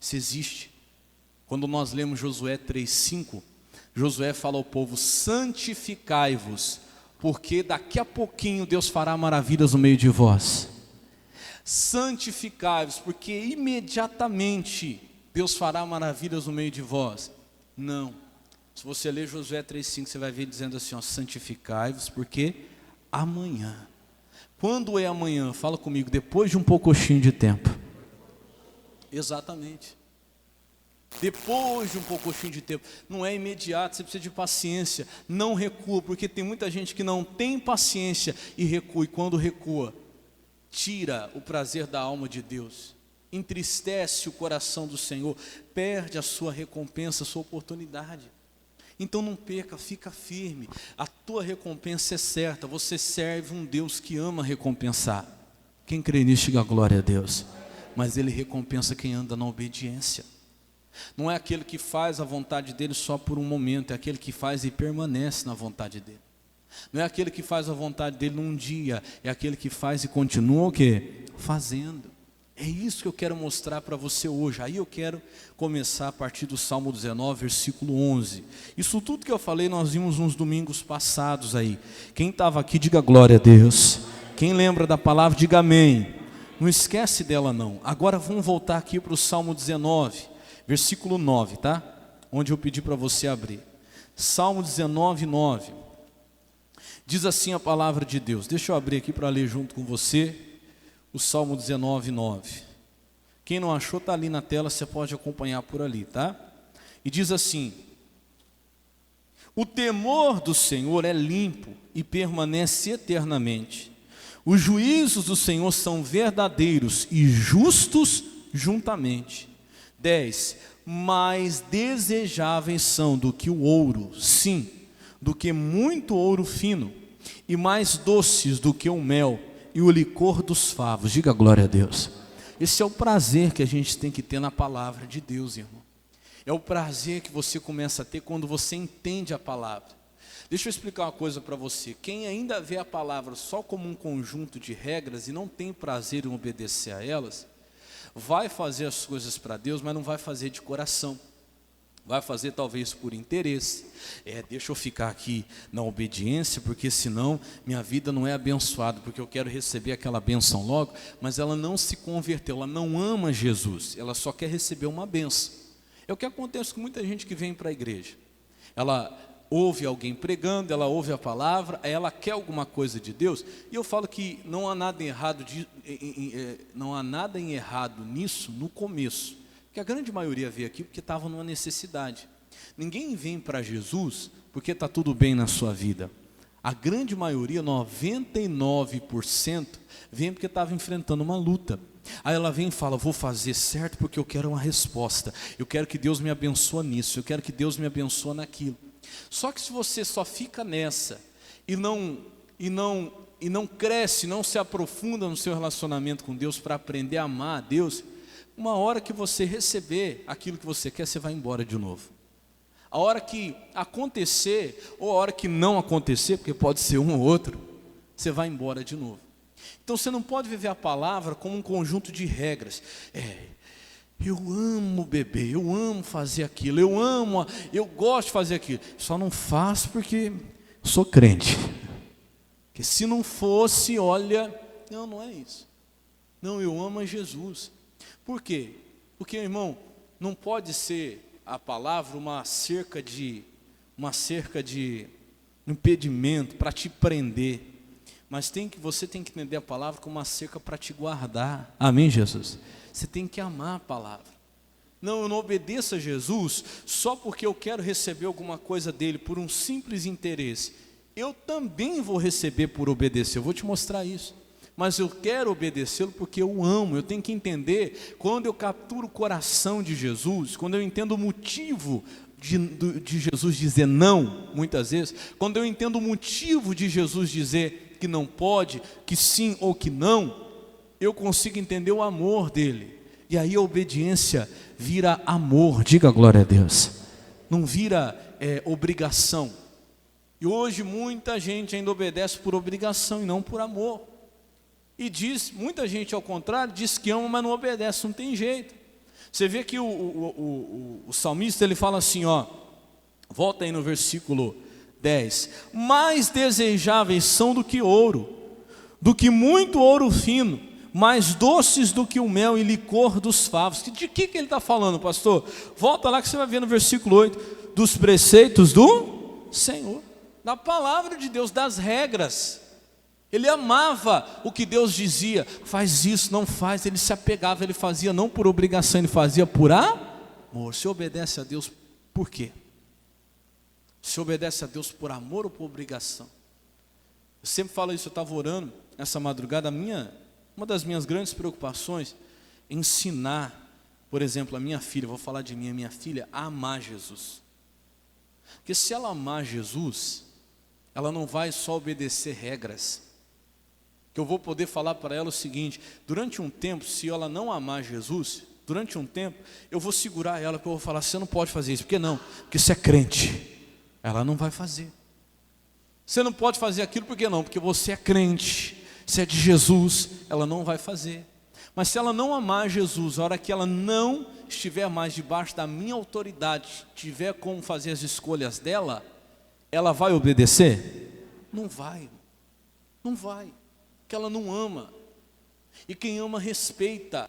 Isso existe. Quando nós lemos Josué 3:5, Josué fala ao povo: santificai-vos, porque daqui a pouquinho Deus fará maravilhas no meio de vós. Santificai-vos, porque imediatamente Deus fará maravilhas no meio de vós. Não. Se você ler Josué 3:5, você vai ver dizendo assim, ó, santificai-vos, porque amanhã. Quando é amanhã? Fala comigo, depois de um pouquinho de tempo. Exatamente. Depois de um pouquinho de tempo. Não é imediato, você precisa de paciência. Não recua, porque tem muita gente que não tem paciência e recua. E quando recua, tira o prazer da alma de Deus, entristece o coração do Senhor, perde a sua recompensa, a sua oportunidade. Então não perca, fica firme, a tua recompensa é certa, você serve um Deus que ama recompensar. Quem crê nisso, diga glória a Deus. Mas Ele recompensa quem anda na obediência. Não é aquele que faz a vontade dEle só por um momento, é aquele que faz e permanece na vontade dEle. Não é aquele que faz a vontade dEle num dia, é aquele que faz e continua o quê? Fazendo. É isso que eu quero mostrar para você hoje. Aí eu quero começar a partir do Salmo 19, versículo 11. Isso tudo que eu falei, nós vimos uns domingos passados aí. Quem estava aqui, diga glória a Deus. Quem lembra da palavra, diga amém. Não esquece dela não. Agora vamos voltar aqui para o Salmo 19, versículo 9, tá? Onde eu pedi para você abrir. Salmo 19, 9. Diz assim a palavra de Deus. Deixa eu abrir aqui para ler junto com você. O Salmo 19, 9. Quem não achou, está ali na tela, você pode acompanhar por ali, tá? E diz assim: o temor do Senhor é limpo e permanece eternamente. Os juízos do Senhor são verdadeiros e justos juntamente. 10. Mais desejáveis são do que o ouro, sim, do que muito ouro fino, e mais doces do que o mel e o licor dos favos. Diga glória a Deus. Esse é o prazer que a gente tem que ter na palavra de Deus, irmão. É o prazer que você começa a ter quando você entende a palavra. Deixa eu explicar uma coisa para você. Quem ainda vê a palavra só como um conjunto de regras e não tem prazer em obedecer a elas, vai fazer as coisas para Deus, mas não vai fazer de coração. Vai fazer talvez por interesse. Deixa eu ficar aqui na obediência, porque senão minha vida não é abençoada, porque eu quero receber aquela bênção logo, mas ela não se converteu, ela não ama Jesus, ela só quer receber uma bênção. É o que acontece com muita gente que vem para a igreja. Ela ouve alguém pregando, ela ouve a palavra, ela quer alguma coisa de Deus, e eu falo que não há nada errado, não há nada em errado nisso no começo. Porque a grande maioria veio aqui porque estava numa necessidade. Ninguém vem para Jesus porque está tudo bem na sua vida. A grande maioria, 99%, vem porque estava enfrentando uma luta. Aí ela vem e fala: vou fazer certo porque eu quero uma resposta. Eu quero que Deus me abençoe nisso. Eu quero que Deus me abençoe naquilo. Só que se você só fica nessa e não cresce, não se aprofunda no seu relacionamento com Deus para aprender a amar a Deus, uma hora que você receber aquilo que você quer, você vai embora de novo. A hora que acontecer, ou a hora que não acontecer, porque pode ser um ou outro, você vai embora de novo. Então você não pode viver a palavra como um conjunto de regras. Eu amo beber, eu amo fazer aquilo, eu gosto de fazer aquilo. Só não faço porque sou crente. Porque se não fosse, olha, não é isso. Não, eu amo a Jesus. Por quê? Porque, irmão, não pode ser a palavra uma cerca de impedimento para te prender, mas você tem que entender a palavra como uma cerca para te guardar. Amém, Jesus? Você tem que amar a palavra. Não, eu não obedeço a Jesus só porque eu quero receber alguma coisa dele por um simples interesse. Eu também vou receber por obedecer, eu vou te mostrar isso. Mas eu quero obedecê-lo porque eu amo. Eu tenho que entender, quando eu capturo o coração de Jesus, quando eu entendo o motivo de Jesus dizer não, muitas vezes, quando eu entendo o motivo de Jesus dizer que não pode, que sim ou que não, eu consigo entender o amor dele. E aí a obediência vira amor. Diga glória a Deus. Não vira obrigação. E hoje muita gente ainda obedece por obrigação e não por amor. E muita gente ao contrário, diz que ama, mas não obedece, não tem jeito. Você vê que o salmista, ele fala assim, ó, volta aí no versículo 10. Mais desejáveis são do que ouro, do que muito ouro fino, mais doces do que o mel e licor dos favos. De que ele está falando, pastor? Volta lá que você vai ver no versículo 8, dos preceitos do Senhor, da palavra de Deus, das regras. Ele amava o que Deus dizia, faz isso, não faz, ele se apegava, ele fazia não por obrigação, ele fazia por amor. Você obedece a Deus por quê? Você obedece a Deus por amor ou por obrigação? Eu sempre falo isso, eu estava orando essa madrugada, uma das minhas grandes preocupações é ensinar, por exemplo, a minha filha, vou falar de mim, a minha filha, a amar Jesus. Porque se ela amar Jesus, ela não vai só obedecer regras. Que eu vou poder falar para ela o seguinte, durante um tempo, se ela não amar Jesus, durante um tempo, eu vou segurar ela, porque eu vou falar, você não pode fazer isso. Por que não? Porque você é crente. Ela não vai fazer. Você não pode fazer aquilo, por que não? Porque você é crente. Se é de Jesus, ela não vai fazer. Mas se ela não amar Jesus, a hora que ela não estiver mais debaixo da minha autoridade, tiver como fazer as escolhas dela, ela vai obedecer? Não vai. Não vai. Porque ela não ama. E quem ama respeita.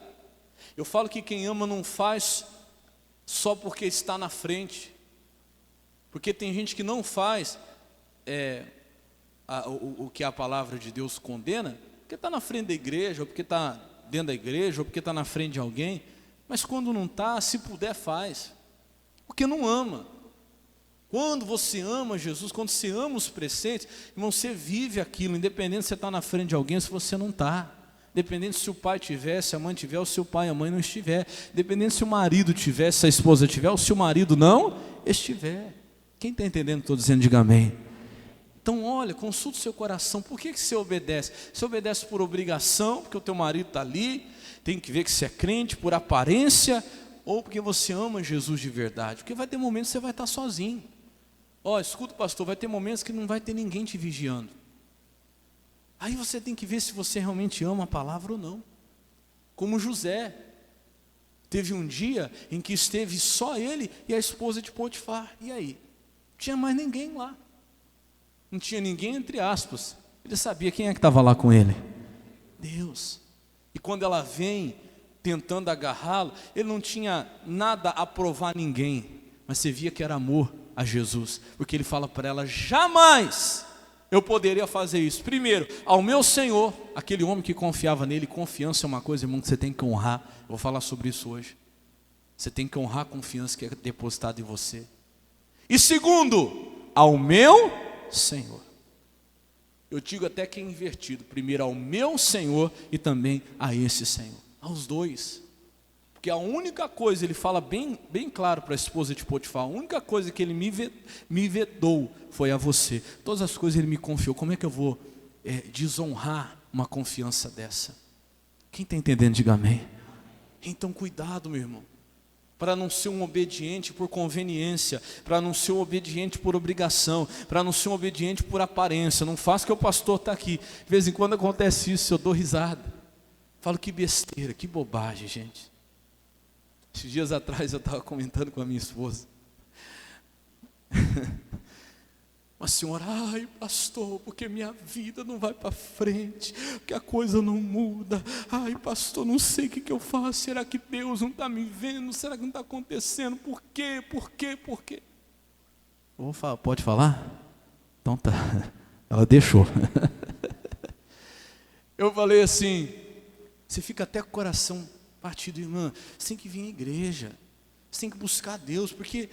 Eu falo que quem ama não faz só porque está na frente. Porque tem gente que não faz o que a palavra de Deus condena, porque está na frente da igreja, ou porque está dentro da igreja, ou porque está na frente de alguém, mas quando não está, se puder faz, porque não ama. Quando você ama Jesus, quando você ama os preceitos, irmão, você vive aquilo, independente se você está na frente de alguém, se você não está, independente se o pai tiver, se a mãe tiver, ou se o pai e a mãe não estiver, independente se o marido tiver, se a esposa tiver, ou se o marido não estiver. Quem está entendendo? Estou dizendo, diga amém. Então olha, consulta o seu coração, por que você obedece? Você obedece por obrigação, porque o teu marido está ali, tem que ver que você é crente, por aparência, ou porque você ama Jesus de verdade? Porque vai ter momentos que você vai estar sozinho. Ó, escuta, pastor, vai ter momentos que não vai ter ninguém te vigiando. Aí você tem que ver se você realmente ama a palavra ou não. Como José, teve um dia em que esteve só ele e a esposa de Potifar, e aí? Não tinha mais ninguém lá. Não tinha ninguém entre aspas. Ele sabia quem é que estava lá com ele. Deus. E quando ela vem tentando agarrá-lo, ele não tinha nada a provar a ninguém, mas você via que era amor a Jesus, porque ele fala para ela, jamais eu poderia fazer isso. Primeiro, ao meu Senhor, aquele homem que confiava nele. Confiança é uma coisa, irmão, que você tem que honrar. Eu vou falar sobre isso hoje. Você tem que honrar a confiança que é depositada em você. E segundo, ao meu Senhor. Eu digo até que é invertido. Primeiro ao meu Senhor e também a esse Senhor. Aos dois. Porque a única coisa, ele fala bem claro para a esposa de Potifar, a única coisa que ele me vedou foi a você. Todas as coisas ele me confiou. Como é que eu vou desonrar uma confiança dessa? Quem está entendendo, diga amém. Então cuidado, meu irmão, para não ser um obediente por conveniência, para não ser um obediente por obrigação, para não ser um obediente por aparência. Não faça que o pastor está aqui. De vez em quando acontece isso, eu dou risada. Falo, que besteira, que bobagem, gente. Esses dias atrás eu estava comentando com a minha esposa. Uma senhora, ai pastor, porque minha vida não vai para frente, porque a coisa não muda. Ai pastor, não sei o que eu faço. Será que Deus não está me vendo? Será que não está acontecendo? Por quê? Por quê? Por quê? Eu vou falar, pode falar? Então tá. Ela deixou. Eu falei assim, você fica até com o coração partido, irmã. Você tem que vir à igreja, você tem que buscar Deus, porque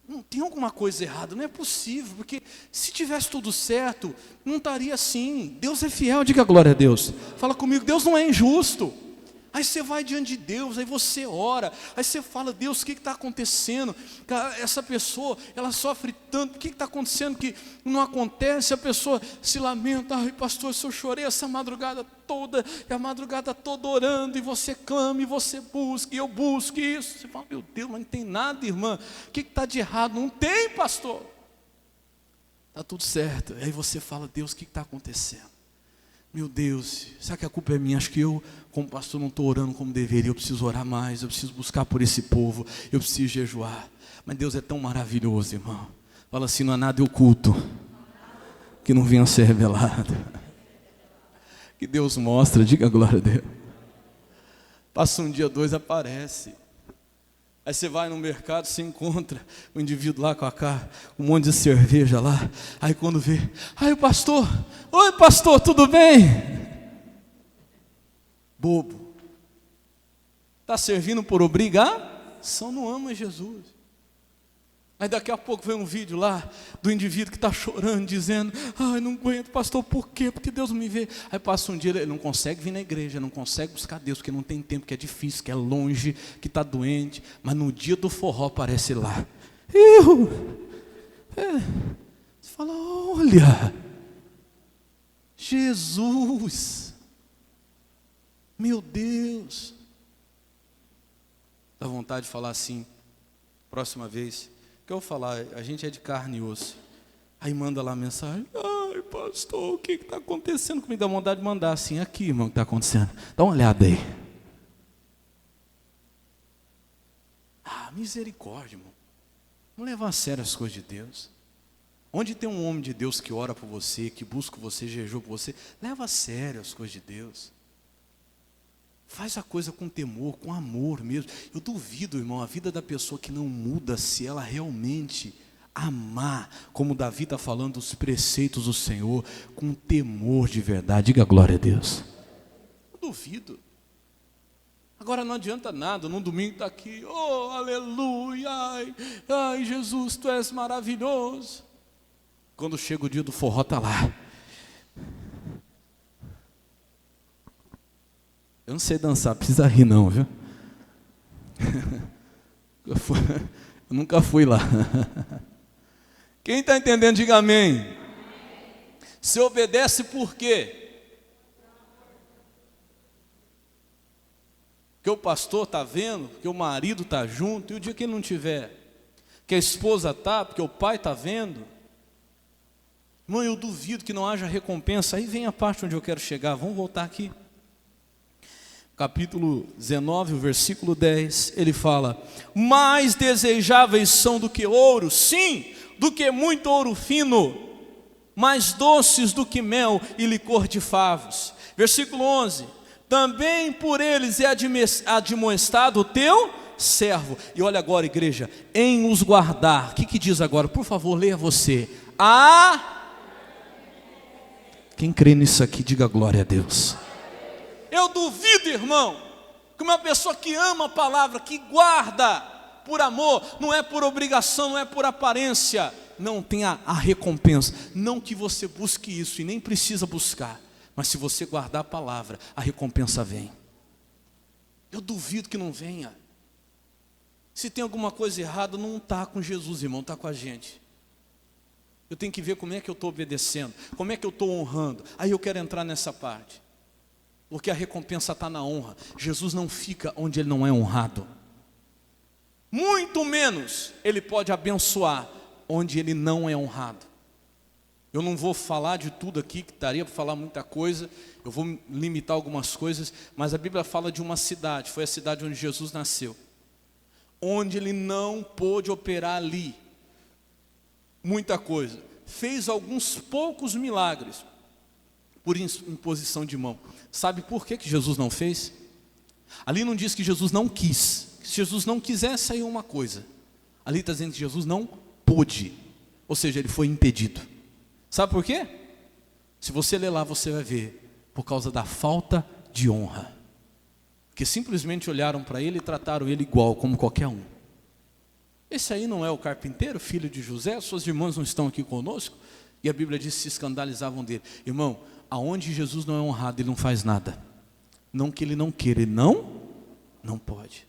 não tem alguma coisa errada, não é possível, porque se tivesse tudo certo, não estaria assim. Deus é fiel, diga glória a Deus. Fala comigo, Deus não é injusto. Aí você vai diante de Deus, aí você ora, aí você fala, Deus, o que está acontecendo? Essa pessoa, ela sofre tanto, o que está acontecendo que não acontece? A pessoa se lamenta, ai pastor, se eu chorei essa madrugada toda, e a madrugada toda orando, e você clama, e você busca, e eu busco isso. Você fala, meu Deus, mas não tem nada, irmã, o que está de errado? Não tem, pastor. Está tudo certo. Aí você fala, Deus, o que está acontecendo? Meu Deus, será que a culpa é minha? Acho que eu, como pastor, não estou orando como deveria. Eu preciso orar mais, eu preciso buscar por esse povo, eu preciso jejuar. Mas Deus é tão maravilhoso, irmão. Fala assim, não há nada oculto que não venha a ser revelado. Que Deus mostra, diga glória a Deus. Passa um dia, dois, aparece. Aí você vai no mercado, você encontra o indivíduo lá com um monte de cerveja lá. Aí quando vê, aí o pastor, oi pastor, tudo bem? Bobo. Está servindo por obrigação, não ama Jesus. Aí daqui a pouco vem um vídeo lá do indivíduo que está chorando, dizendo, ai, não aguento, pastor, por quê? Porque Deus não me vê. Aí passa um dia, ele não consegue vir na igreja, não consegue buscar Deus, porque não tem tempo, que é difícil, que é longe, que está doente. Mas no dia do forró aparece lá. Você fala, olha, Jesus, meu Deus. Dá vontade de falar assim, próxima vez. Que eu vou falar, a gente é de carne e osso. Aí manda lá a mensagem, ai pastor, o que está acontecendo comigo? Dá vontade de mandar assim, aqui irmão, o que está acontecendo? Dá uma olhada aí. Misericórdia, irmão. Não levar a sério as coisas de Deus. Onde tem um homem de Deus que ora por você, que busca você, jejua por você, leva a sério as coisas de Deus. Faz a coisa com temor, com amor mesmo. Eu duvido, irmão, a vida da pessoa que não muda, se ela realmente amar, como Davi está falando, os preceitos do Senhor, com temor de verdade. Diga glória a Deus. Eu duvido. Agora não adianta nada, num domingo está aqui, oh, aleluia, ai, Jesus, tu és maravilhoso. Quando chega o dia do forró, está lá. Eu não sei dançar, precisa rir não, viu? Eu nunca fui lá. Quem está entendendo, diga amém. Você obedece por quê? Porque o pastor está vendo, porque o marido está junto, e o dia que ele não tiver, que a esposa está, porque o pai está vendo. Irmão, eu duvido que não haja recompensa. Aí vem a parte onde eu quero chegar, vamos voltar aqui. Capítulo 19, o versículo 10, ele fala, mais desejáveis são do que ouro, sim, do que muito ouro fino, mais doces do que mel e licor de favos. Versículo 11, também por eles é admoestado o teu servo. E olha agora, igreja, em os guardar. O que diz agora? Por favor, leia você. Quem crê nisso aqui, diga glória a Deus. Eu duvido, irmão, que uma pessoa que ama a palavra, que guarda por amor, não é por obrigação, não é por aparência, não tem a recompensa. Não que você busque isso, e nem precisa buscar, mas se você guardar a palavra, a recompensa vem. Eu duvido que não venha. Se tem alguma coisa errada, não está com Jesus, irmão, está com a gente. Eu tenho que ver como é que eu estou obedecendo, como é que eu estou honrando. Aí eu quero entrar nessa parte. Porque a recompensa está na honra. Jesus não fica onde ele não é honrado. Muito menos ele pode abençoar onde ele não é honrado. Eu não vou falar de tudo aqui, que daria para falar muita coisa. Eu vou limitar algumas coisas. Mas a Bíblia fala de uma cidade. Foi a cidade onde Jesus nasceu. Onde ele não pôde operar ali muita coisa. Fez alguns poucos milagres por imposição de mão. Sabe por que Jesus não fez? Ali não diz que Jesus não quis. Se Jesus não quisesse, aí uma coisa. Ali está dizendo que Jesus não pôde. Ou seja, ele foi impedido. Sabe por quê? Se você ler lá, você vai ver. Por causa da falta de honra. Que simplesmente olharam para ele e trataram ele igual, como qualquer um. Esse aí não é o carpinteiro, filho de José? Suas irmãs não estão aqui conosco? E a Bíblia diz que se escandalizavam dele. Irmão, aonde Jesus não é honrado, ele não faz nada. Não que ele não queira, ele não pode.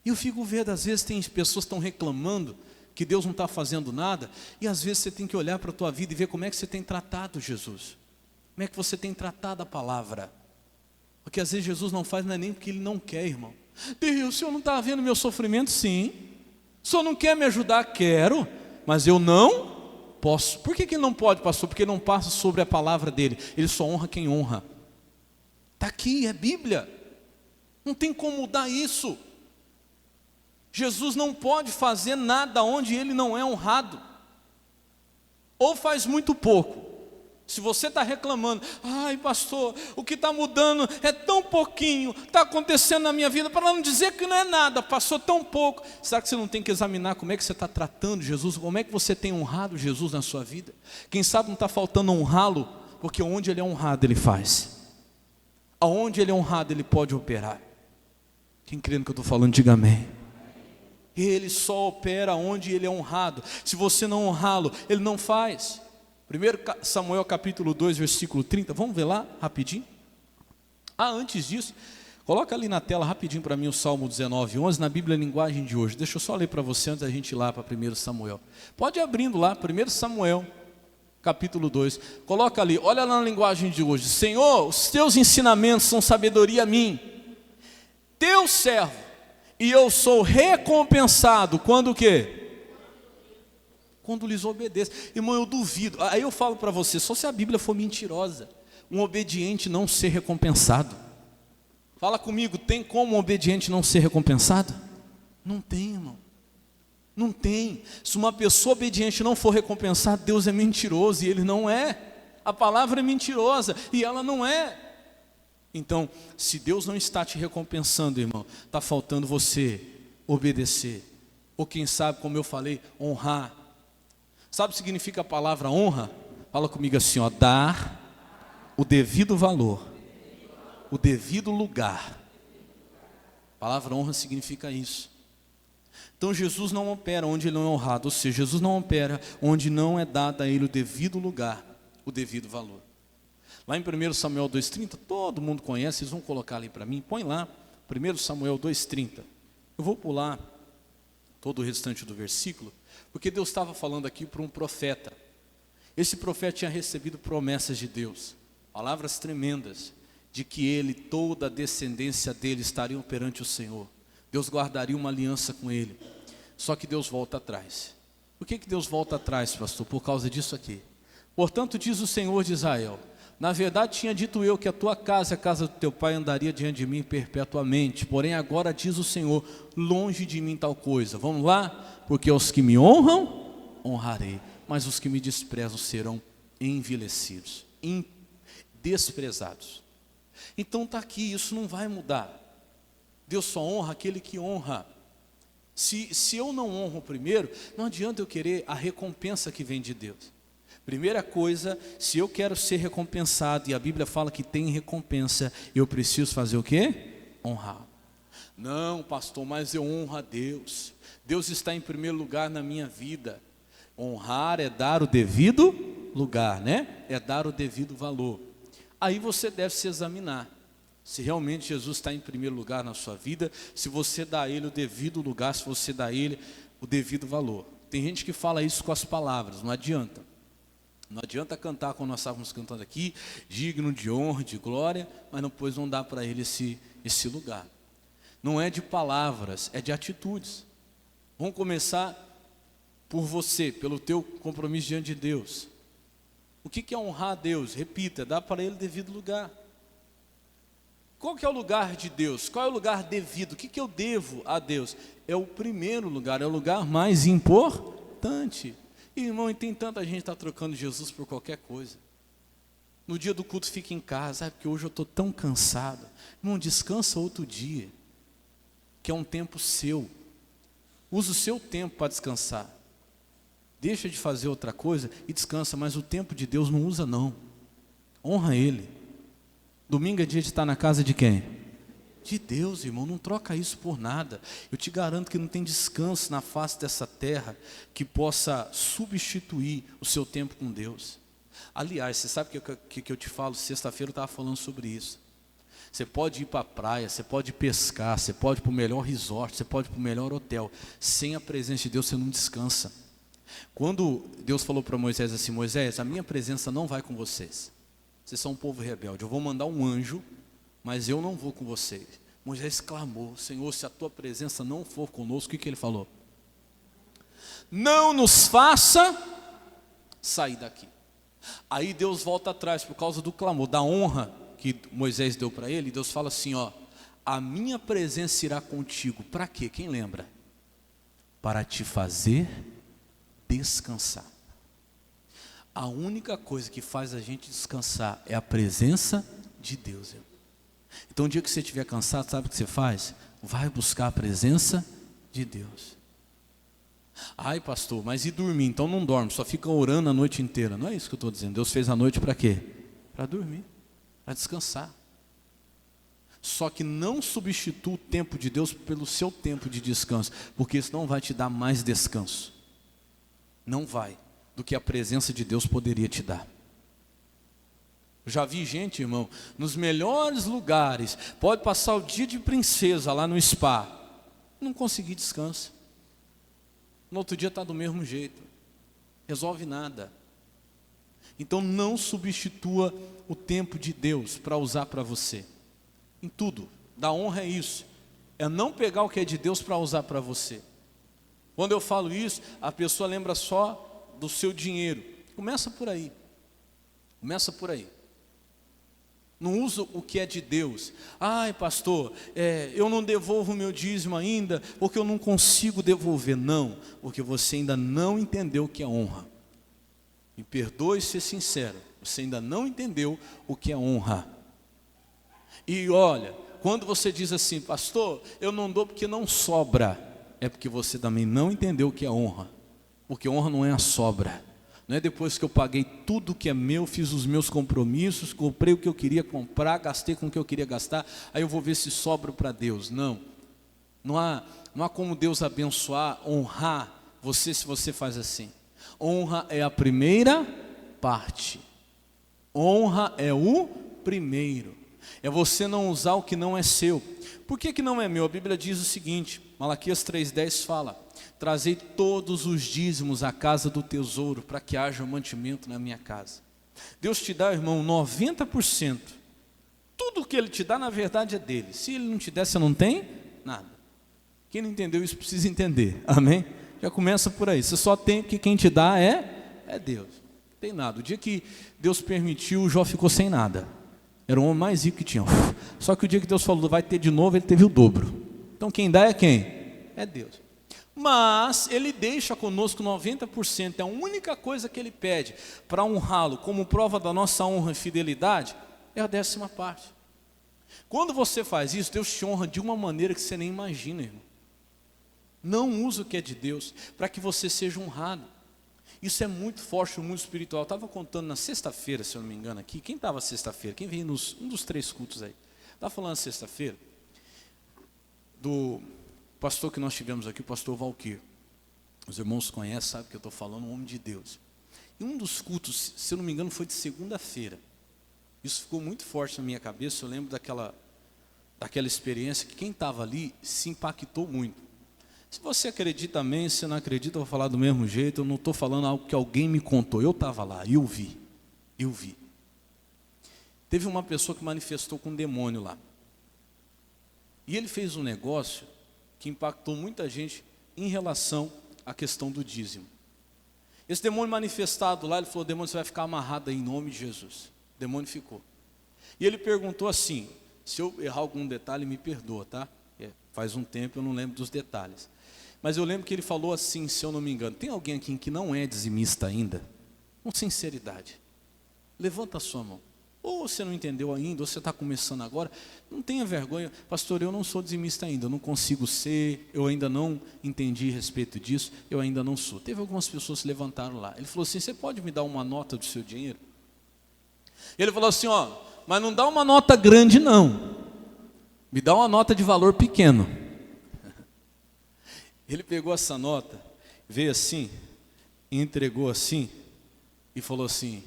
E eu fico vendo, às vezes tem pessoas que estão reclamando que Deus não está fazendo nada, e às vezes você tem que olhar para a tua vida e ver como é que você tem tratado Jesus. Como é que você tem tratado a palavra. Porque às vezes Jesus não faz, não é nem porque ele não quer, irmão. Deus, o Senhor não está vendo meu sofrimento? Sim. O Senhor não quer me ajudar? Quero, mas eu não posso. Por que ele não pode, pastor? Porque ele não passa sobre a palavra dele. Ele só honra quem honra. Está aqui, é Bíblia. Não tem como mudar isso. Jesus não pode fazer nada onde ele não é honrado. Ou faz muito pouco. Se você está reclamando, ai pastor, o que está mudando é tão pouquinho, está acontecendo na minha vida, para não dizer que não é nada, passou tão pouco. Será que você não tem que examinar como é que você está tratando Jesus? Como é que você tem honrado Jesus na sua vida? Quem sabe não está faltando honrá-lo, porque onde ele é honrado ele faz. Aonde ele é honrado ele pode operar. Quem crê no que eu estou falando, diga amém. Ele só opera onde ele é honrado. Se você não honrá-lo, ele não faz. 1 Samuel capítulo 2, versículo 30, vamos ver lá, rapidinho. Antes disso, coloca ali na tela rapidinho para mim o Salmo 19, 11, na Bíblia Linguagem de hoje. Deixa eu só ler para você antes da gente ir lá para 1 Samuel. Pode ir abrindo lá, 1 Samuel, capítulo 2. Coloca ali, olha lá na linguagem de hoje. Senhor, os teus ensinamentos são sabedoria a mim, teu servo, e eu sou recompensado, quando o quê? Quando lhes obedeço. Irmão, eu duvido. Aí eu falo para você, só se a Bíblia for mentirosa, um obediente não ser recompensado. Fala comigo, tem como um obediente não ser recompensado? Não tem, irmão. Não tem. Se uma pessoa obediente não for recompensada, Deus é mentiroso e ele não é. A palavra é mentirosa e ela não é. Então, se Deus não está te recompensando, irmão, está faltando você obedecer. Ou quem sabe, como eu falei, honrar. Sabe o que significa a palavra honra? Fala comigo assim, ó, dar o devido valor, o devido lugar. A palavra honra significa isso. Então Jesus não opera onde ele não é honrado, ou seja, Jesus não opera onde não é dado a ele o devido lugar, o devido valor. Lá em 1 Samuel 2,30, todo mundo conhece, vocês vão colocar ali para mim, põe lá, 1 Samuel 2,30. Eu vou pular todo o restante do versículo, porque Deus estava falando aqui para um profeta. Esse profeta tinha recebido promessas de Deus, palavras tremendas, de que ele, toda a descendência dele estariam perante o Senhor. Deus guardaria uma aliança com ele. Só que Deus volta atrás. Por que Deus volta atrás, pastor? Por causa disso aqui. Portanto, diz o Senhor de Israel, na verdade tinha dito eu que a tua casa e a casa do teu pai andaria diante de mim perpetuamente, porém agora diz o Senhor, longe de mim tal coisa. Vamos lá? Porque aos que me honram, honrarei, mas os que me desprezam serão envelhecidos, desprezados. Então está aqui, isso não vai mudar. Deus só honra aquele que honra. Se eu não honro primeiro, não adianta eu querer a recompensa que vem de Deus. Primeira coisa, se eu quero ser recompensado, e a Bíblia fala que tem recompensa, eu preciso fazer o quê? Honrar. Não, pastor, mas eu honro a Deus. Deus está em primeiro lugar na minha vida. Honrar é dar o devido lugar, né? É dar o devido valor. Aí você deve se examinar. Se realmente Jesus está em primeiro lugar na sua vida, se você dá a Ele o devido lugar, se você dá a Ele o devido valor. Tem gente que fala isso com as palavras, não adianta. Não adianta cantar como nós estávamos cantando aqui, digno de honra, de glória, mas depois não dá para Ele esse lugar. Não é de palavras, é de atitudes. Vamos começar por você, pelo teu compromisso diante de Deus. O que é honrar a Deus? Repita, dá para Ele o devido lugar. Qual que é o lugar de Deus? Qual é o lugar devido? O que eu devo a Deus? É o primeiro lugar, é o lugar mais importante. Irmão, e tem tanta gente que está trocando Jesus por qualquer coisa. No dia do culto fica em casa, porque hoje eu estou tão cansado. Irmão, descansa outro dia, que é um tempo seu. Usa o seu tempo para descansar. Deixa de fazer outra coisa e descansa, mas o tempo de Deus não usa não. Honra Ele. Domingo é dia de estar na casa de quem? De Deus, irmão, não troca isso por nada. Eu te garanto que não tem descanso na face dessa terra que possa substituir o seu tempo com Deus. Aliás, você sabe o que eu te falo? Sexta-feira eu estava falando sobre isso. Você pode ir para a praia, você pode pescar, você pode ir para o melhor resort, você pode ir para o melhor hotel. Sem a presença de Deus você não descansa. Quando Deus falou para Moisés assim, Moisés, a minha presença não vai com vocês. Vocês são um povo rebelde, eu vou mandar um anjo, mas eu não vou com vocês. Moisés clamou, Senhor, se a tua presença não for conosco, o que ele falou? Não nos faça sair daqui. Aí Deus volta atrás por causa do clamor, da honra que Moisés deu para ele. Deus fala assim, ó, a minha presença irá contigo. Para quê? Quem lembra? Para te fazer descansar. A única coisa que faz a gente descansar é a presença de Deus. Então, o dia que você estiver cansado, sabe o que você faz? Vai buscar a presença de Deus. Ai, pastor, mas e dormir? Então não dorme, só fica orando a noite inteira. Não é isso que eu estou dizendo. Deus fez a noite para quê? Para dormir, para descansar. Só que não substitua o tempo de Deus pelo seu tempo de descanso, porque isso não vai te dar mais descanso. Não vai, do que a presença de Deus poderia te dar. Eu já vi gente, irmão, nos melhores lugares, pode passar o dia de princesa lá no spa, não conseguir descanso. No outro dia está do mesmo jeito, resolve nada. Então não substitua o tempo de Deus para usar para você. Em tudo, da honra é isso, é não pegar o que é de Deus para usar para você. Quando eu falo isso, a pessoa lembra só do seu dinheiro. Começa por aí, começa por aí. Não usa o que é de Deus. Ai, pastor, eu não devolvo o meu dízimo ainda, porque eu não consigo devolver. Não, porque você ainda não entendeu o que é honra. Me perdoe ser sincero, você ainda não entendeu o que é honra. E olha, quando você diz assim, pastor, eu não dou porque não sobra, é porque você também não entendeu o que é honra. Porque honra não é a sobra. Não é depois que eu paguei tudo que é meu, fiz os meus compromissos, comprei o que eu queria comprar, gastei com o que eu queria gastar, aí eu vou ver se sobra para Deus. Não. Não há como Deus abençoar, honrar você se você faz assim. Honra é a primeira parte. Honra é o primeiro. É você não usar o que não é seu. Por que não é meu? A Bíblia diz o seguinte, Malaquias 3,10 fala: trazei todos os dízimos à casa do tesouro, para que haja mantimento na minha casa. Deus te dá, irmão, 90%. Tudo o que Ele te dá, na verdade, é dele. Se Ele não te der, você não tem nada. Quem não entendeu isso precisa entender, amém? Já começa por aí. Você só tem, que quem te dá é Deus. Não tem nada. O dia que Deus permitiu, o Jó ficou sem nada. Era o homem mais rico que tinha. Só que o dia que Deus falou, vai ter de novo, ele teve o dobro. Então quem dá é quem? É Deus. Mas Ele deixa conosco 90%. É a única coisa que Ele pede para honrá-lo, como prova da nossa honra e fidelidade, é a 10ª parte. Quando você faz isso, Deus te honra de uma maneira que você nem imagina, irmão. Não usa o que é de Deus, para que você seja honrado. Isso é muito forte no mundo espiritual. Eu estava contando na sexta-feira, se eu não me engano aqui. Quem estava sexta-feira? Quem veio um dos 3 cultos aí? Estava falando sexta-feira do pastor que nós tivemos aqui, o pastor Valquir. Os irmãos conhecem, sabem que eu estou falando, um homem de Deus. E um dos cultos, se eu não me engano, foi de segunda-feira. Isso ficou muito forte na minha cabeça. Eu lembro daquela experiência que quem estava ali se impactou muito. Se você acredita, amém. Se não acredita, eu vou falar do mesmo jeito. Eu não estou falando algo que alguém me contou. Eu estava lá, eu vi. Teve uma pessoa que manifestou com um demônio lá. E ele fez um negócio que impactou muita gente em relação à questão do dízimo. Esse demônio manifestado lá, ele falou: demônio, você vai ficar amarrado aí em nome de Jesus. O demônio ficou. E ele perguntou assim, se eu errar algum detalhe, me perdoa, tá? Faz um tempo, eu não lembro dos detalhes. Mas eu lembro que ele falou assim, se eu não me engano: tem alguém aqui que não é dizimista ainda? Com sinceridade, levanta a sua mão. Ou você não entendeu ainda, ou você está começando agora, não tenha vergonha. Pastor, eu não sou dizimista ainda, eu não consigo ser, eu ainda não entendi a respeito disso, eu ainda não sou. Teve algumas pessoas que se levantaram lá. Ele falou assim: você pode me dar uma nota do seu dinheiro? Ele falou assim, ó, mas não dá uma nota grande não, me dá uma nota de valor pequeno. Ele pegou essa nota, veio assim, entregou assim, e falou assim: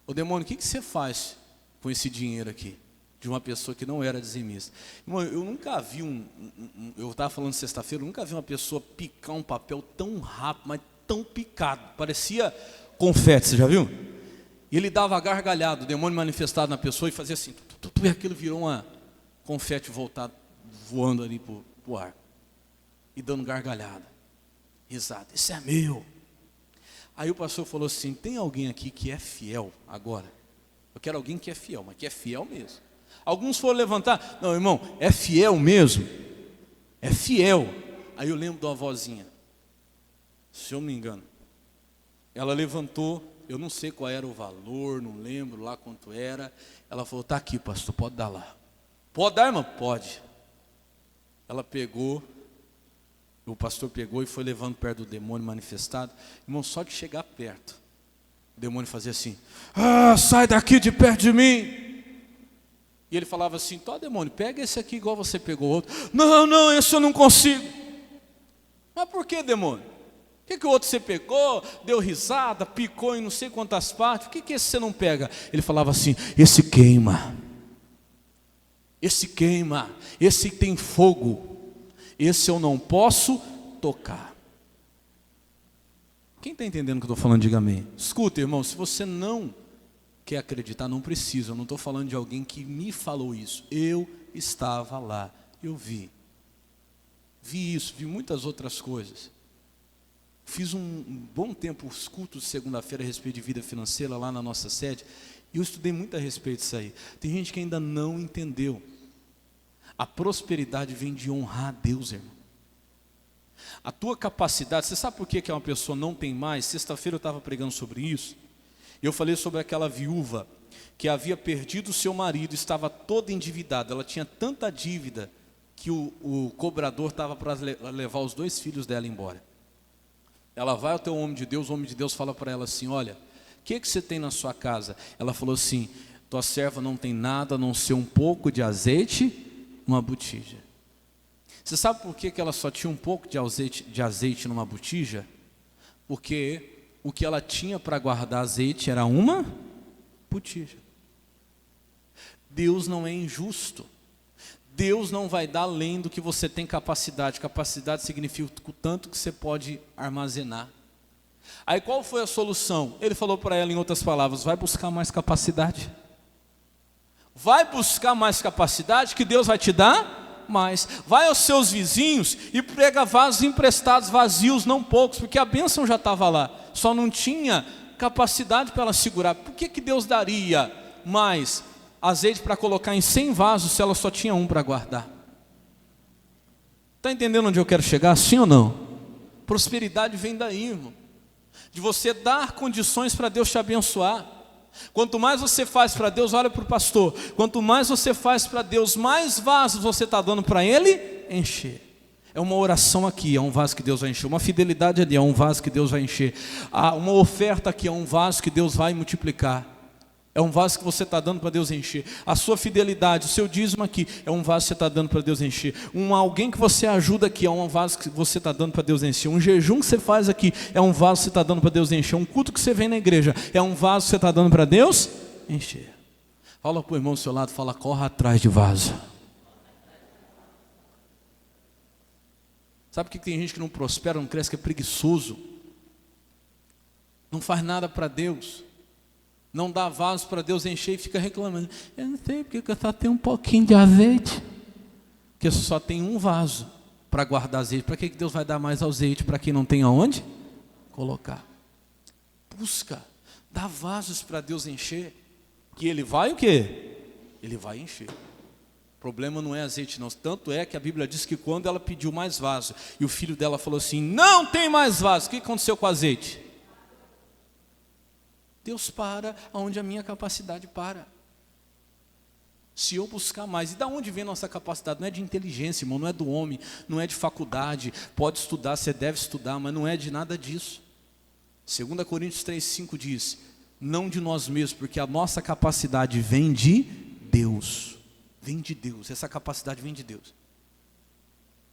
ô demônio, o que você faz com esse dinheiro aqui? De uma pessoa que não era dizimista. Irmão, eu nunca vi eu estava falando sexta-feira, eu nunca vi uma pessoa picar um papel tão rápido, mas tão picado, parecia confete, você já viu? E ele dava gargalhado, o demônio manifestado na pessoa, e fazia assim, e aquilo virou uma confete voltado, voando ali para o ar. E dando gargalhada, risada: isso é meu. Aí o pastor falou assim, tem alguém aqui que é fiel agora? Eu quero alguém que é fiel, mas que é fiel mesmo. Alguns foram levantar, não, irmão, é fiel mesmo? É fiel. Aí eu lembro de uma vozinha, se eu não me engano, ela levantou, eu não sei qual era o valor, não lembro lá quanto era. Ela falou, está aqui, pastor, pode dar lá. Pode dar, irmão? Pode. Ela pegou, o pastor pegou e foi levando perto do demônio manifestado. Irmão, só de chegar perto, o demônio fazia assim, sai daqui de perto de mim. E ele falava assim, tó demônio, pega esse aqui igual você pegou o outro. Não, esse eu não consigo. Mas por que, demônio? O que o outro você pegou, deu risada, picou em não sei quantas partes, por que esse você não pega? Ele falava assim, esse queima, esse tem fogo, esse eu não posso tocar. Quem está entendendo o que eu estou falando, diga amém. Escuta, irmão, se você não quer acreditar, não precisa, eu não estou falando de alguém que me falou isso, eu estava lá, eu vi isso, vi muitas outras coisas. Fiz um bom tempo os cultos de segunda-feira a respeito de vida financeira lá na nossa sede, e eu estudei muito a respeito disso aí. Tem gente que ainda não entendeu. A prosperidade vem de honrar a Deus, irmão. A tua capacidade, você sabe por que uma pessoa não tem mais? Sexta-feira eu estava pregando sobre isso, e eu falei sobre aquela viúva que havia perdido o seu marido, estava toda endividada, ela tinha tanta dívida que o cobrador estava para levar os 2 filhos dela embora. Ela vai até o homem de Deus, o homem de Deus fala para ela assim, olha, o que você tem na sua casa? Ela falou assim, tua serva não tem nada a não ser um pouco de azeite, uma botija. Você sabe por que ela só tinha um pouco de azeite numa botija? Porque o que ela tinha para guardar azeite era uma botija. Deus não é injusto. Deus não vai dar além do que você tem capacidade. Capacidade significa o tanto que você pode armazenar. Aí qual foi a solução? Ele falou para ela em outras palavras, vai buscar mais capacidade. Vai buscar mais capacidade que Deus vai te dar mais. Vai aos seus vizinhos e pega vasos emprestados vazios, não poucos, porque a bênção já estava lá. Só não tinha capacidade para ela segurar. Por que Deus daria mais azeite para colocar em 100 vasos se ela só tinha um para guardar? Está entendendo onde eu quero chegar? Sim ou não? Prosperidade vem daí, irmão. De você dar condições para Deus te abençoar. Quanto mais você faz para Deus, olha para o pastor, quanto mais você faz para Deus, mais vasos você está dando para Ele encher. É uma oração aqui, é um vaso que Deus vai encher. Uma fidelidade ali, é um vaso que Deus vai encher. Uma oferta aqui, é um vaso que Deus vai multiplicar. É um vaso que você está dando para Deus encher. A sua fidelidade, o seu dízimo aqui, é um vaso que você está dando para Deus encher. Alguém que você ajuda aqui, é um vaso que você está dando para Deus encher. Um jejum que você faz aqui, é um vaso que você está dando para Deus encher. Um culto que você vem na igreja, é um vaso que você está dando para Deus encher. Fala para o irmão do seu lado, fala, corra atrás de vaso. Sabe por que tem gente que não prospera, não cresce, que é preguiçoso? Não faz nada para Deus. Não dá vaso para Deus encher e fica reclamando. Eu não sei porque eu só tenho um pouquinho de azeite. Porque só tem um vaso para guardar azeite. Para que Deus vai dar mais azeite para quem não tem aonde colocar? Busca, dá vasos para Deus encher. Que Ele vai o quê? Ele vai encher. O problema não é azeite não. Tanto é que a Bíblia diz que quando ela pediu mais vaso e o filho dela falou assim, não tem mais vaso, o que aconteceu com o azeite? Deus para onde a minha capacidade para. Se eu buscar mais, e da onde vem nossa capacidade? Não é de inteligência, irmão, não é do homem, não é de faculdade, pode estudar, você deve estudar, mas não é de nada disso. 2 Coríntios 3,5 diz, não de nós mesmos, porque a nossa capacidade vem de Deus. Vem de Deus, essa capacidade vem de Deus.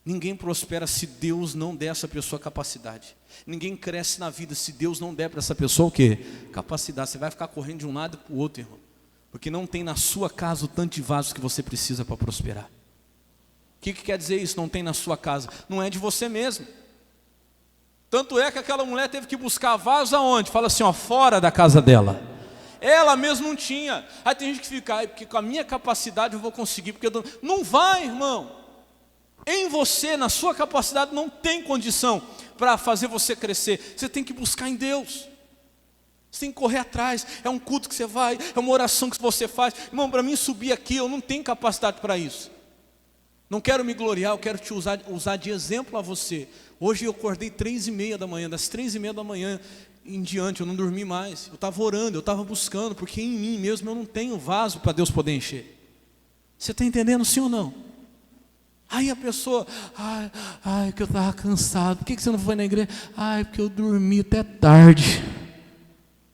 Ninguém prospera se Deus não der a essa pessoa capacidade. Ninguém cresce na vida se Deus não der para essa pessoa o quê? Capacidade. Você vai ficar correndo de um lado para o outro, irmão. Porque não tem na sua casa o tanto de vasos que você precisa para prosperar. O que quer dizer isso? Não tem na sua casa. Não é de você mesmo. Tanto é que aquela mulher teve que buscar vasos aonde? Fala assim, ó, fora da casa dela. Ela mesmo não tinha. Aí tem gente que fica, porque com a minha capacidade eu vou conseguir. Porque não vai, irmão. Em você, na sua capacidade, não tem condição para fazer você crescer. Você tem que buscar em Deus. Você tem que correr atrás, é um culto que você vai, é uma oração que você faz. Irmão, para mim subir aqui, eu não tenho capacidade para isso. Não quero me gloriar, eu quero te usar de exemplo a você. Hoje eu acordei 3h30 da manhã, das 3h30 da manhã em diante, eu não dormi mais. Eu estava orando, eu estava buscando, porque em mim mesmo eu não tenho vaso para Deus poder encher. Você está entendendo, sim ou não? Aí a pessoa, que eu estava cansado. Por que você não foi na igreja? Porque eu dormi até tarde.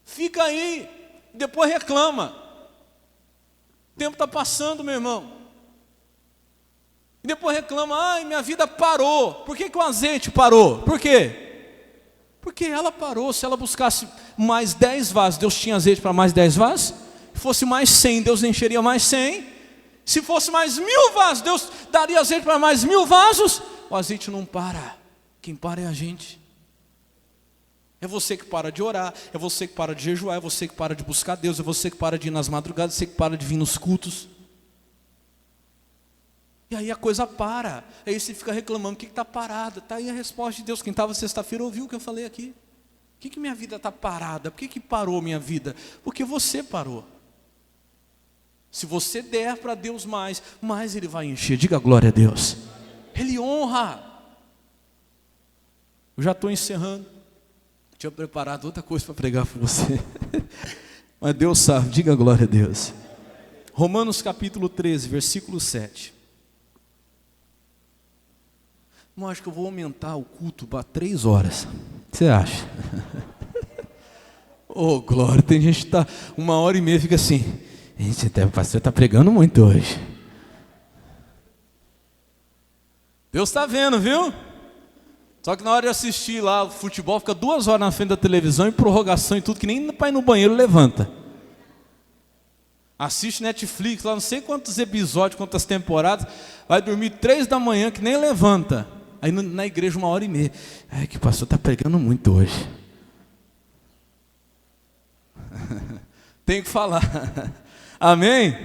Fica aí, depois reclama. O tempo está passando, meu irmão. E depois reclama, minha vida parou. Por que o azeite parou? Por quê? Porque ela parou. Se ela buscasse mais 10 vasos, Deus tinha azeite para mais 10 vasos. Se fosse mais 100, Deus encheria mais 100. Se fosse mais 1000 vasos, Deus daria azeite para mais 1000 vasos. O azeite não para. Quem para é a gente. É você que para de orar, é você que para de jejuar, é você que para de buscar Deus, é você que para de ir nas madrugadas, é você que para de vir nos cultos. E aí a coisa para. Aí você fica reclamando, o que está parado? Está aí a resposta de Deus. Quem estava sexta-feira ouviu o que eu falei aqui. Por que minha vida está parada? Por que parou minha vida? Porque você parou. Se você der para Deus mais Ele vai encher. Diga glória a Deus. Ele honra. Eu já estou encerrando. Tinha preparado outra coisa para pregar para você. Mas Deus sabe, diga glória a Deus. Romanos capítulo 13, versículo 7. Eu acho que eu vou aumentar o culto para 3 horas. O que você acha? Oh, glória, tem gente que está 1h30 e fica assim, o pastor está pregando muito hoje. Deus está vendo, viu? Só que na hora de assistir lá o futebol, fica 2 horas na frente da televisão, e prorrogação e tudo, que nem para ir no banheiro levanta. Assiste Netflix, lá não sei quantos episódios, quantas temporadas, vai dormir 3 da manhã, que nem levanta. Aí na igreja 1h30, que o pastor está pregando muito hoje. Tem que falar. Amém?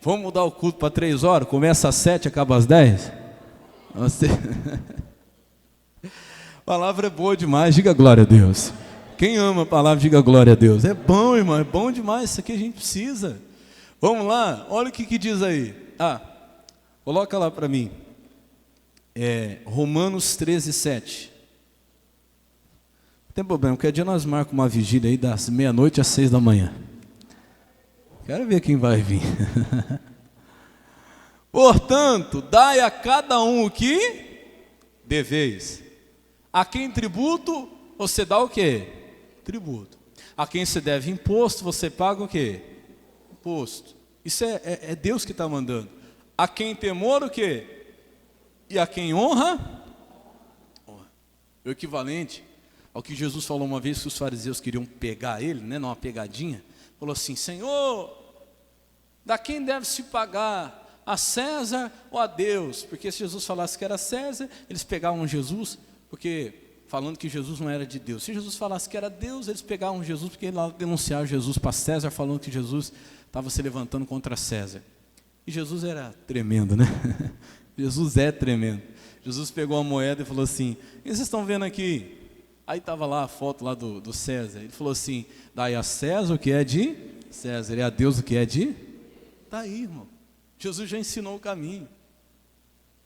Vamos mudar o culto para 3 horas? Começa às 7, acaba às 10? A palavra é boa demais, diga glória a Deus. Quem ama a palavra, diga glória a Deus. É bom, irmão, é bom demais, isso aqui a gente precisa. Vamos lá, olha o que diz aí. Coloca lá para mim. Romanos 13, 7. Não tem problema, qualquer dia nós marcamos uma vigília aí das 12h às 6 da manhã. Quero ver quem vai vir. Portanto, dai a cada um o que deveis. A quem tributo, você dá o quê? Tributo. A quem você deve imposto, você paga o quê? Imposto. Isso é Deus que está mandando. A quem temor, o quê? E a quem honra? O equivalente ao que Jesus falou uma vez, que os fariseus queriam pegar ele, numa pegadinha. Falou assim, Senhor, da quem deve se pagar? A César ou a Deus? Porque se Jesus falasse que era César, eles pegavam Jesus, porque falando que Jesus não era de Deus. Se Jesus falasse que era Deus, eles pegavam Jesus, porque lá denunciaram Jesus para César, falando que Jesus estava se levantando contra César. E Jesus era tremendo, né? Jesus é tremendo. Jesus pegou a moeda e falou assim, o que vocês estão vendo aqui? Aí estava lá a foto lá do César. Ele falou assim, dai a César o que é de César, e a Deus o que é de... Está aí, irmão. Jesus já ensinou o caminho.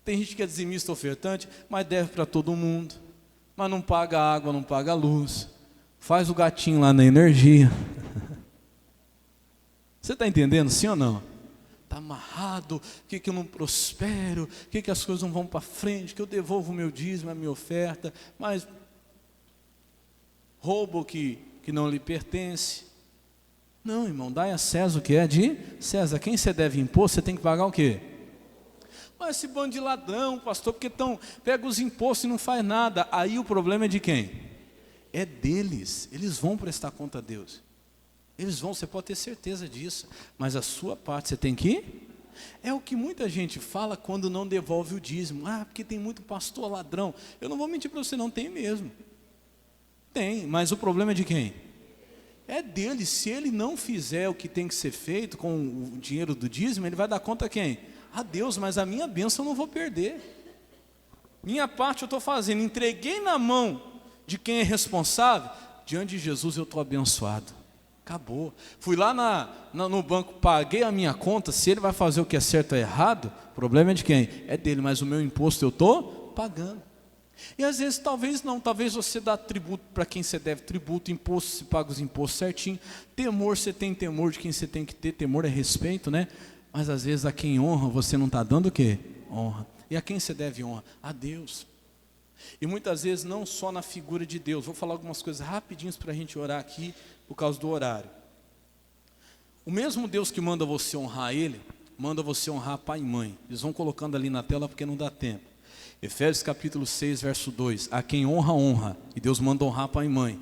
Tem gente que é dizimista, ofertante, mas deve para todo mundo. Mas não paga água, não paga luz. Faz o gatinho lá na energia. Você está entendendo, sim ou não? Está amarrado, que eu não prospero, que as coisas não vão para frente, que eu devolvo o meu dízimo, a minha oferta, mas roubo o que não lhe pertence. Não, irmão, dai a César o que é de César. Quem você deve imposto, você tem que pagar o quê? Mas esse bando de ladrão, pastor, porque pega os impostos e não faz nada. Aí o problema é de quem? É deles. Eles vão prestar conta a Deus. Eles vão, você pode ter certeza disso. Mas a sua parte você tem que ir? É o que muita gente fala quando não devolve o dízimo. Porque tem muito pastor ladrão. Eu não vou mentir para você, não tem mesmo. Tem, mas o problema é de quem? É dele. Se ele não fizer o que tem que ser feito com o dinheiro do dízimo, ele vai dar conta a quem? A Deus, mas a minha bênção eu não vou perder. Minha parte eu estou fazendo, entreguei na mão de quem é responsável, diante de Jesus eu estou abençoado. Acabou. Fui lá no banco, paguei a minha conta. Se ele vai fazer o que é certo ou errado, o problema é de quem? É dele, mas o meu imposto eu estou pagando. E às vezes talvez não, talvez você dá tributo para quem você deve tributo, imposto, se paga os impostos certinho, temor, você tem temor de quem você tem que ter, temor é respeito, né? Mas às vezes a quem honra, você não está dando o quê? Honra. E a quem você deve honra? A Deus. E muitas vezes não só na figura de Deus. Vou falar algumas coisas rapidinhas para a gente orar aqui, por causa do horário. O mesmo Deus que manda você honrar Ele, manda você honrar pai e mãe. Eles vão colocando ali na tela porque não dá tempo. Efésios capítulo 6, verso 2. A quem honra, honra. E Deus manda honrar pai e mãe.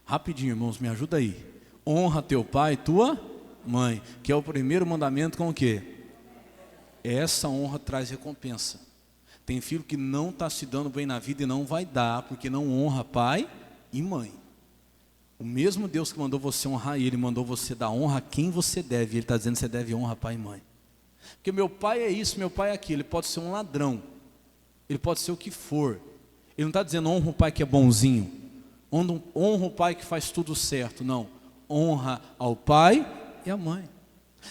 Rapidinho, irmãos, me ajuda aí. Honra teu pai e tua mãe, que é o primeiro mandamento com o quê? Essa honra traz recompensa. Tem filho que não está se dando bem na vida e não vai dar, porque não honra pai e mãe. O mesmo Deus que mandou você honrar Ele, mandou você dar honra a quem você deve. Ele está dizendo que você deve honra a pai e mãe. Porque meu pai é isso, meu pai é aquilo. Ele pode ser um ladrão. Ele pode ser o que for. Ele não está dizendo honra o pai que é bonzinho. Honra o pai que faz tudo certo. Não. Honra ao pai e à mãe.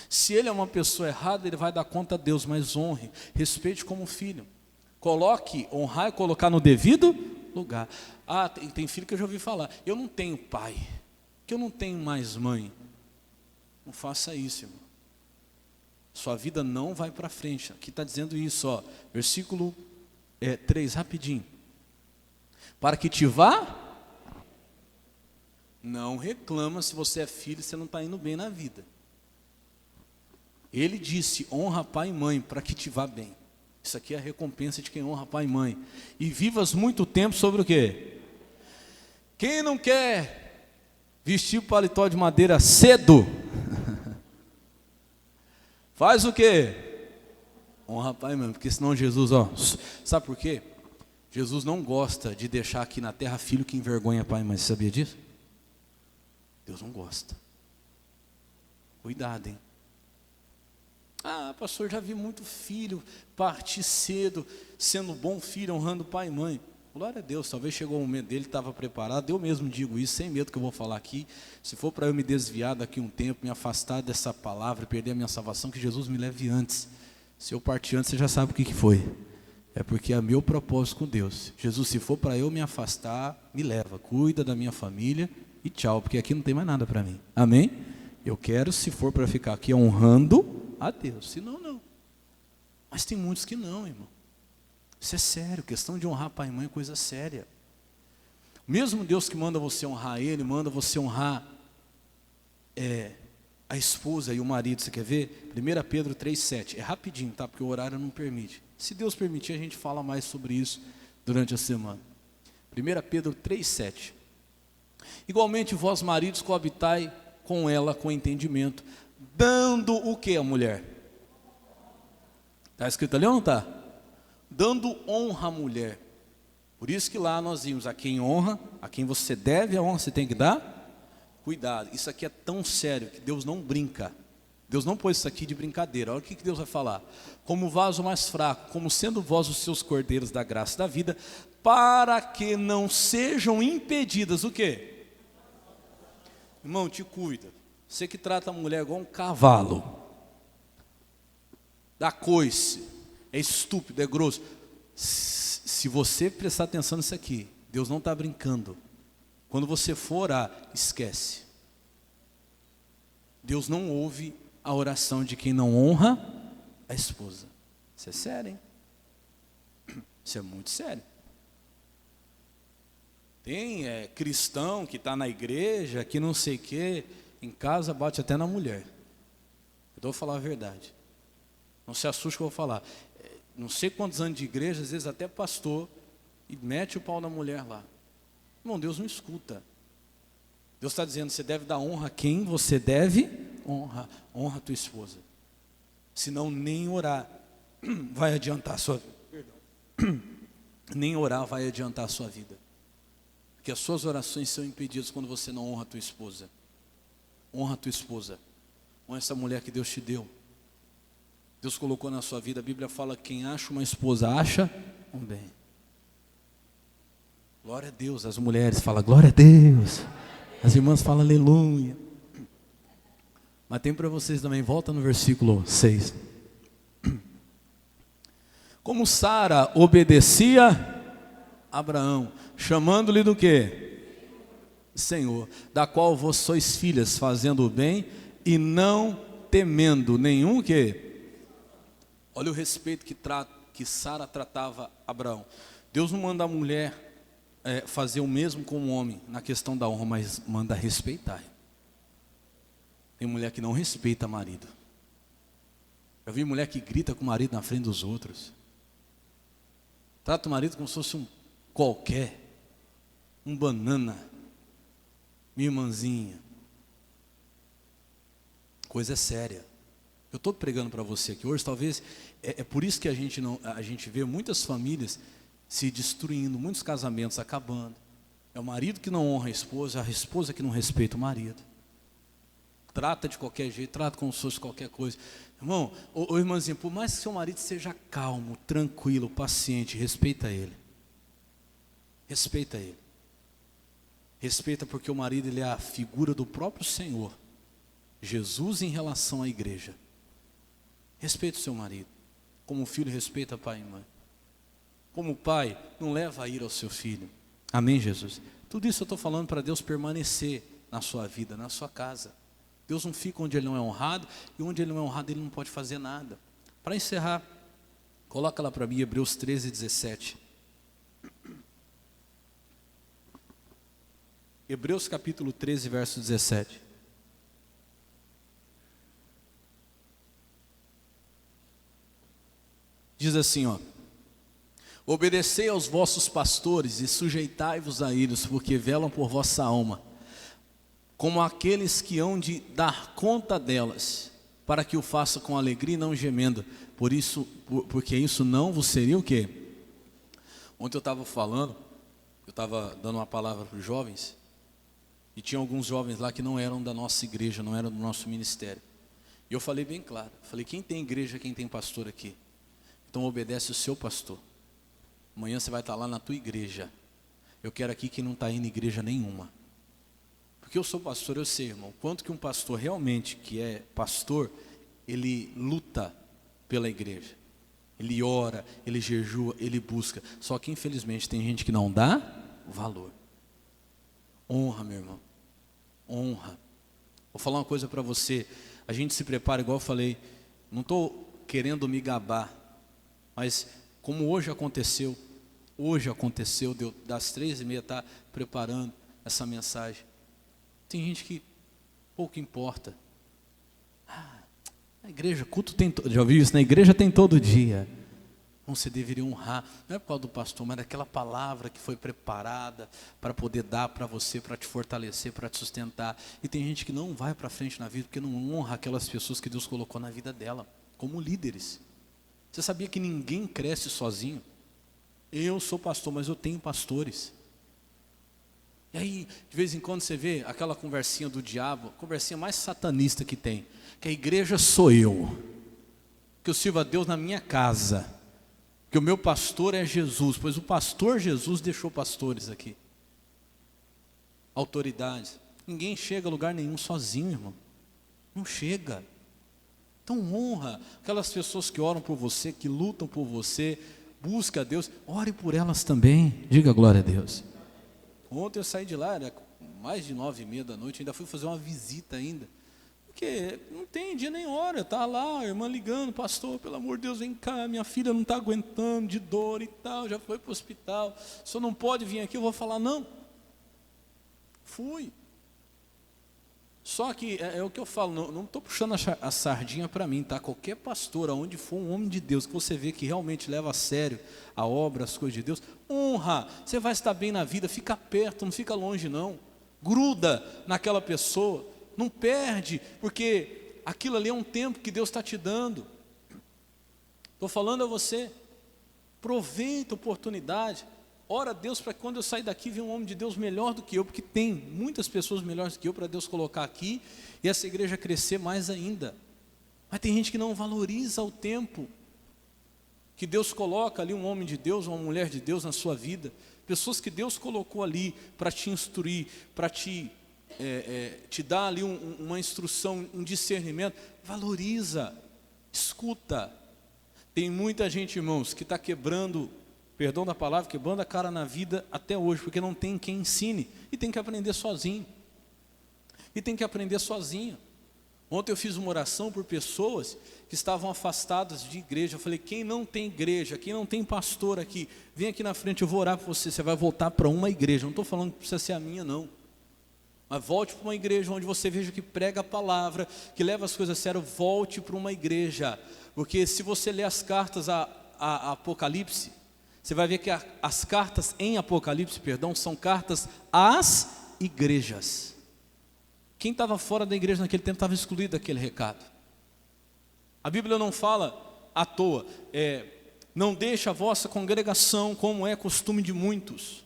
Se ele é uma pessoa errada, ele vai dar conta a Deus, mas honre. Respeite como filho. Coloque, honrar e colocar no devido lugar. Ah, tem filho que eu já ouvi falar, eu não tenho pai, que eu não tenho mais mãe. Não faça isso, irmão. Sua vida não vai para frente. Aqui está dizendo isso, ó, versículo 3, rapidinho. Para que te vá, não reclama se você é filho e você não está indo bem na vida. Ele disse, honra pai e mãe, para que te vá bem. Isso aqui é a recompensa de quem honra pai e mãe. E vivas muito tempo sobre o quê? Quem não quer vestir o paletó de madeira cedo? Faz o quê? Honra pai e mãe, porque senão Jesus, ó, sabe por quê? Jesus não gosta de deixar aqui na terra filho que envergonha pai e mãe. Você sabia disso? Deus não gosta. Cuidado, hein? Ah, pastor, já vi muito filho partir cedo, sendo bom filho, honrando pai e mãe. Glória a Deus, talvez chegou o momento dele, estava preparado. Eu mesmo digo isso, sem medo que eu vou falar aqui. Se for para eu me desviar daqui um tempo, me afastar dessa palavra, perder a minha salvação, que Jesus me leve antes. Se eu partir antes, você já sabe o que foi. É porque é meu propósito com Deus. Jesus, se for para eu me afastar, me leva, cuida da minha família e tchau, porque aqui não tem mais nada para mim. Amém? Eu quero, se for para ficar aqui honrando a Deus, senão não. Mas tem muitos que não, irmão. Isso é sério, questão de honrar pai e mãe é coisa séria. Mesmo Deus que manda você honrar Ele, manda você honrar a esposa e o marido, você quer ver? 1 Pedro 3,7, é rapidinho, tá? Porque o horário não permite. Se Deus permitir, a gente fala mais sobre isso durante a semana. 1 Pedro 3,7. Igualmente vós maridos coabitai com ela com entendimento, dando o que a mulher? Está escrito ali ou não está? Dando honra à mulher. Por isso que lá nós vimos a quem honra, a quem você deve a honra, você tem que dar cuidado. Isso aqui é tão sério que Deus não brinca. Deus não pôs isso aqui de brincadeira. Olha o que Deus vai falar. Como vaso mais fraco, como sendo vós os seus cordeiros da graça e da vida, para que não sejam impedidas o quê? Irmão, te cuida. Você que trata a mulher igual um cavalo, dá coice, é estúpido, é grosso. Se você prestar atenção nisso aqui, Deus não está brincando. Quando você for orar, esquece. Deus não ouve a oração de quem não honra a esposa. Isso é sério, hein? Isso é muito sério. Tem cristão que está na igreja, que não sei o quê, em casa bate até na mulher. Eu vou falar a verdade. Não se assuste que eu vou falar. Não sei quantos anos de igreja, às vezes até pastor, e mete o pau na mulher lá. Irmão, Deus não escuta. Deus está dizendo, você deve dar honra a quem você deve honrar. Honra a tua esposa. Senão nem orar vai adiantar a sua vida. Nem orar vai adiantar a sua vida. Porque as suas orações são impedidas quando você não honra a tua esposa. Honra a tua esposa. Honra essa mulher que Deus te deu. Deus colocou na sua vida. A Bíblia fala que quem acha uma esposa, acha um bem. Glória a Deus. As mulheres falam, glória a Deus. As irmãs falam aleluia. Mas tem para vocês também, volta no versículo 6. Como Sara obedecia a Abraão, chamando-lhe do quê? Senhor, da qual vós sois filhas, fazendo o bem e não temendo nenhum quê? Olha o respeito que Sara tratava Abraão. Deus não manda a mulher fazer o mesmo com o homem na questão da honra, mas manda respeitar. Tem mulher que não respeita marido. Eu vi mulher que grita com o marido na frente dos outros. Trata o marido como se fosse um qualquer, um banana, minha irmãzinha. Coisa séria. Eu estou pregando para você aqui hoje, talvez é por isso que a gente vê muitas famílias se destruindo, muitos casamentos acabando. É o marido que não honra a esposa que não respeita o marido. Trata de qualquer jeito, trata como se fosse qualquer coisa. Irmão, ô irmãzinha, por mais que seu marido seja calmo, tranquilo, paciente, respeita ele. Respeita ele. Respeita porque o marido ele é a figura do próprio Senhor. Jesus em relação à igreja. Respeita o seu marido. Como o filho respeita pai e mãe. Como o pai não leva a ira ao seu filho. Amém, Jesus? Tudo isso eu estou falando para Deus permanecer na sua vida, na sua casa. Deus não fica onde Ele não é honrado, e onde Ele não é honrado, Ele não pode fazer nada. Para encerrar, coloca lá para mim Hebreus 13, 17. Hebreus capítulo 13, verso 17. Diz assim, ó: obedecei aos vossos pastores e sujeitai-vos a eles, porque velam por vossa alma, como aqueles que hão de dar conta delas, para que o faça com alegria e não gemendo, porque isso não vos seria o quê? Ontem eu estava falando, eu estava dando uma palavra para os jovens, e tinha alguns jovens lá que não eram da nossa igreja, não eram do nosso ministério. E eu falei bem claro, falei, quem tem igreja, quem tem pastor aqui? Então obedece o seu pastor. Amanhã você vai estar lá na tua igreja. Eu quero aqui quem não está indo em igreja nenhuma. Porque eu sou pastor, eu sei, irmão, quanto que um pastor realmente, que é pastor, ele luta pela igreja. Ele ora, ele jejua, ele busca. Só que infelizmente tem gente que não dá valor. Honra, meu irmão. Honra. Vou falar uma coisa para você. A gente se prepara, igual eu falei, não estou querendo me gabar, mas como hoje aconteceu, das 3h30 estar preparando essa mensagem. Tem gente que pouco importa. Na igreja, culto tem, já ouviu isso? Na igreja tem todo dia. Então você deveria honrar, não é por causa do pastor, mas daquela palavra que foi preparada para poder dar para você, para te fortalecer, para te sustentar. E tem gente que não vai para frente na vida porque não honra aquelas pessoas que Deus colocou na vida dela, como líderes. Você sabia que ninguém cresce sozinho? Eu sou pastor, mas eu tenho pastores. E aí, de vez em quando você vê aquela conversinha do diabo, a conversinha mais satanista que tem, que a igreja sou eu, que eu sirvo a Deus na minha casa, que o meu pastor é Jesus, pois o pastor Jesus deixou pastores aqui. Autoridades. Ninguém chega a lugar nenhum sozinho, irmão. Não chega. Então honra aquelas pessoas que oram por você, que lutam por você, busca a Deus, ore por elas também, diga glória a Deus. Ontem eu saí de lá, era mais de 9h30 da noite, ainda fui fazer uma visita ainda, porque não tem dia nem hora, tá lá, a irmã ligando, pastor, pelo amor de Deus, vem cá, minha filha não está aguentando de dor e tal, já foi para o hospital, o senhor não pode vir aqui, eu vou falar, não, fui. Só que é o que eu falo, não estou puxando a sardinha para mim, tá? Qualquer pastor, aonde for um homem de Deus, que você vê que realmente leva a sério a obra, as coisas de Deus, honra, você vai estar bem na vida, fica perto, não fica longe não, gruda naquela pessoa, não perde, porque aquilo ali é um tempo que Deus está te dando. Estou falando a você, aproveita a oportunidade, ora a Deus para que quando eu sair daqui venha um homem de Deus melhor do que eu, porque tem muitas pessoas melhores do que eu para Deus colocar aqui e essa igreja crescer mais ainda. Mas tem gente que não valoriza o tempo que Deus coloca ali, um homem de Deus, uma mulher de Deus na sua vida, pessoas que Deus colocou ali para te instruir, para te te dá ali uma instrução, um discernimento, valoriza, escuta. Tem muita gente, irmãos, que está quebrando, perdão da palavra, quebrando a cara na vida até hoje, porque não tem quem ensine, e tem que aprender sozinho. Ontem eu fiz uma oração por pessoas que estavam afastadas de igreja. Eu falei, quem não tem igreja, quem não tem pastor aqui, vem aqui na frente, eu vou orar por você. Você vai voltar para uma igreja. Não estou falando que precisa ser a minha, não. Mas volte para uma igreja onde você veja que prega a palavra, que leva as coisas a sério. Volte para uma igreja. Porque se você ler as cartas a Apocalipse, você vai ver que as cartas em Apocalipse, são cartas às igrejas. Quem estava fora da igreja naquele tempo estava excluído daquele recado. A Bíblia não fala à toa, não deixe a vossa congregação como é costume de muitos.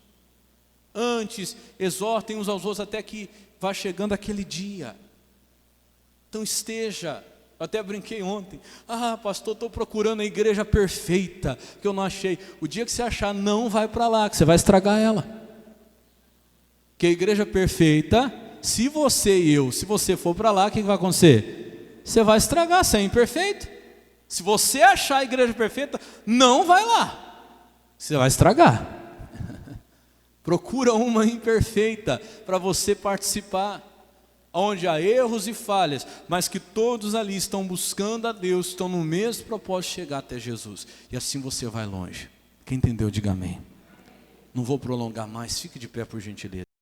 Antes, exortem uns aos outros até que vá chegando aquele dia. Então esteja, eu até brinquei ontem, pastor, estou procurando a igreja perfeita, que eu não achei. O dia que você achar, não vai para lá, que você vai estragar ela. Que a igreja perfeita... Se você for para lá, o que vai acontecer? Você vai estragar, você é imperfeito. Se você achar a igreja perfeita, não vai lá. Você vai estragar. Procura uma imperfeita para você participar. Onde há erros e falhas, mas que todos ali estão buscando a Deus, estão no mesmo propósito de chegar até Jesus. E assim você vai longe. Quem entendeu, diga amém. Não vou prolongar mais, fique de pé por gentileza.